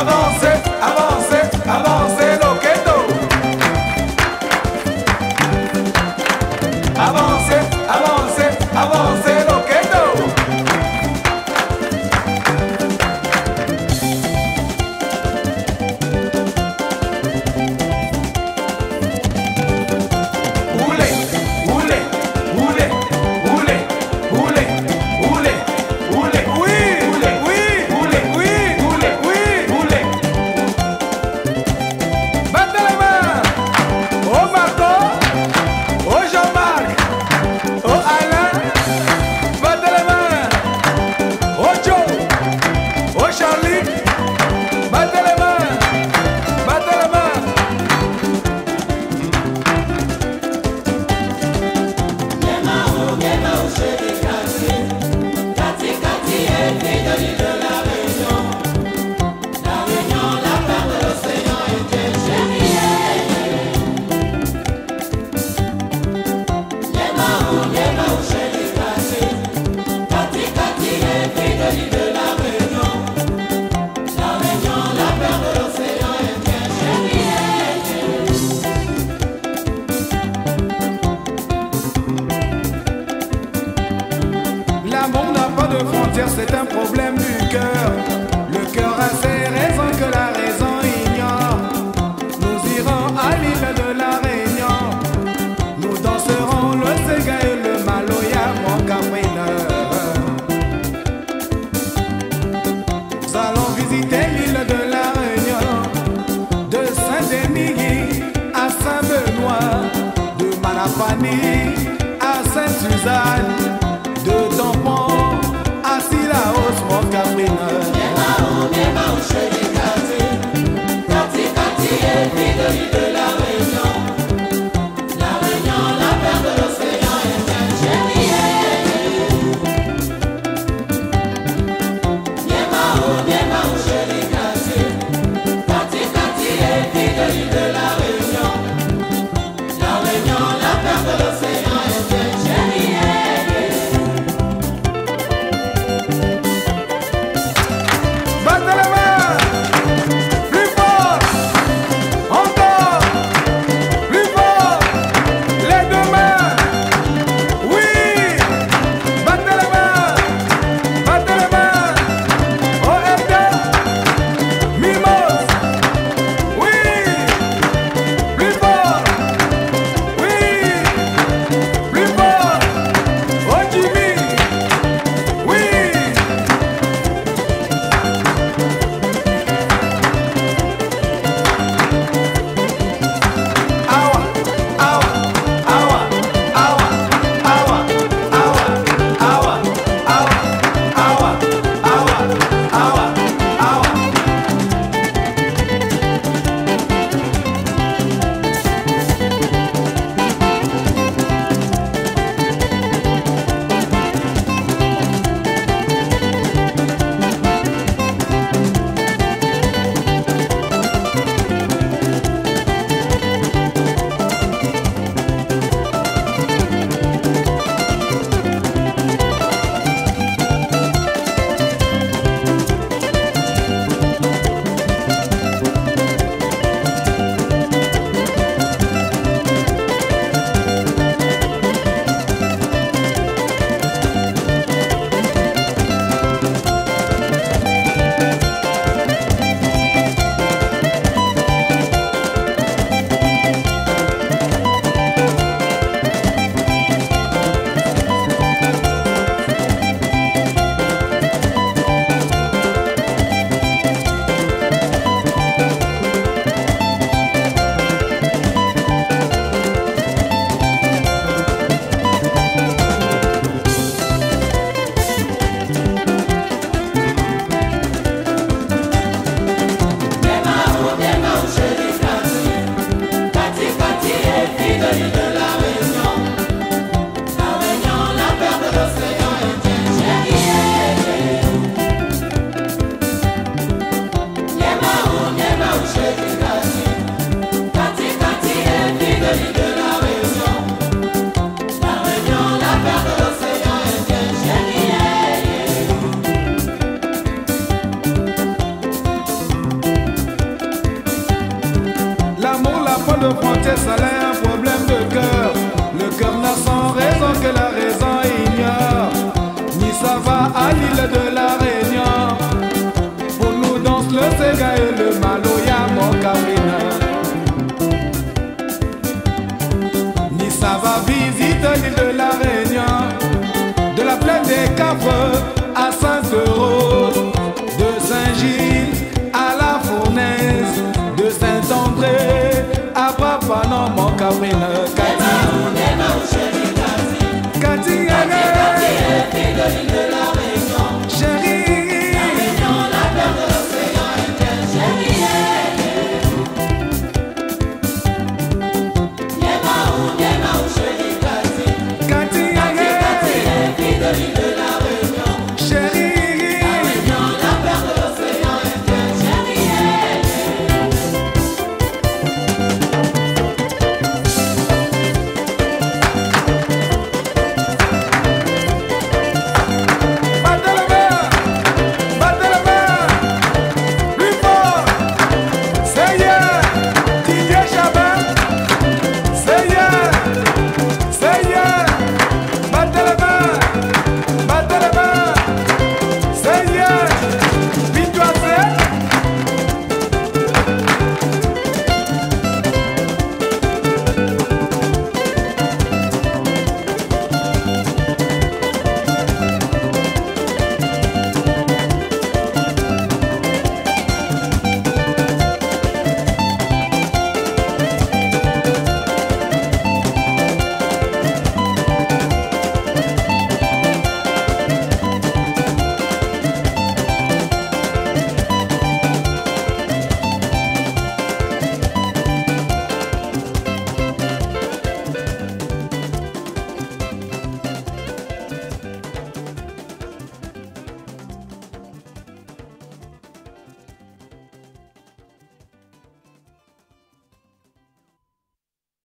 Avancez, avancez, avancez, Loquendo. Avancez, avancez, avancez, Loquendo. Oulé, oulé, oulé, oulé, oulé, oulé, oulé, oui, oulé, oui, oulé, oui, oulé, oui, oulé. Battez les mains. Oh Marco, oh Jean-Marc, oh Alain. Battez les mains. Oh Joe, oh Charlie. Battez les mains. Battez les mains. L'amour n'a pas de frontières, c'est un problème du cœur. Le cœur a ses raisons que la raison ignore. Nous irons à l'île de la Réunion. Nous danserons le Sega et le Maloya, mon Caprina. Nous allons visiter l'île de la Réunion. De Saint-Denis à Saint-Benoît. De Manapani à Sainte-Suzanne. De Tampon à Sillaos, mon Caprina. de frontières, ça l'est un problème de cœur. Le cœur n'a sans raison que la raison ignore. Ni ça va à l'île de la Réunion. Pour nous danse le Sega et le Maloya Mokabrina. Ni ça va visite l'île de la Réunion. De la plaine des Cafres à Saint-Euros, de Saint-Gilles à la Fournaise, de Saint-André à Papanon, Mokabrina. Kati, Kati, Kati, Kati,